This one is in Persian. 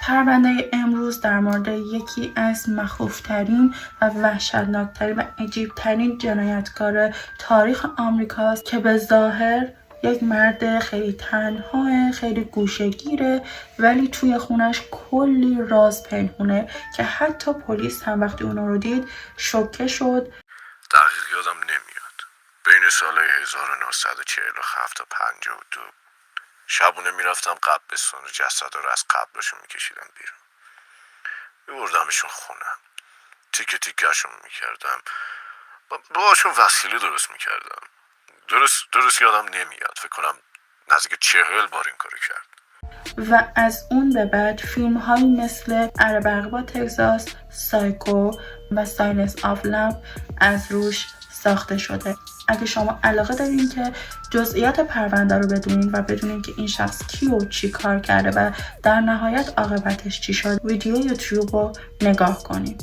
پرونده امروز در مورد یکی از مخوفترین و وحشتناکترین و عجیبترین جنایتکار تاریخ آمریکاست که به ظاهر یک مرد خیلی تنها، خیلی گوشه‌گیره، ولی توی خونش کلی راز پنهونه که حتی پلیس هم وقتی اونا رو دید شوکه شد. دقیق یادم نمیاد. بین سال 1947 تا 52 شبونه میرفتم قبرستون و جسدا رو از قبرشون میکشیدم بیرون. میبردمشون خونه. تیکه تیکه‌شون میکردم. باهاشون وسیله درست میکردم. درست یادم نمیاد. فکر کنم نزدیک 40 بار این کارو کرد. و از اون به بعد فیلم هایی مثل اربعبا تگزاس، سایکو و سایلنس آف لمپ از روش ساخته شده. اگه شما علاقه دارین که جزئیات پرونده رو بدونین و بدونین که این شخص کی و چی کار کرده و در نهایت عاقبتش چی شد، ویدیو یوتیوب رو نگاه کنین.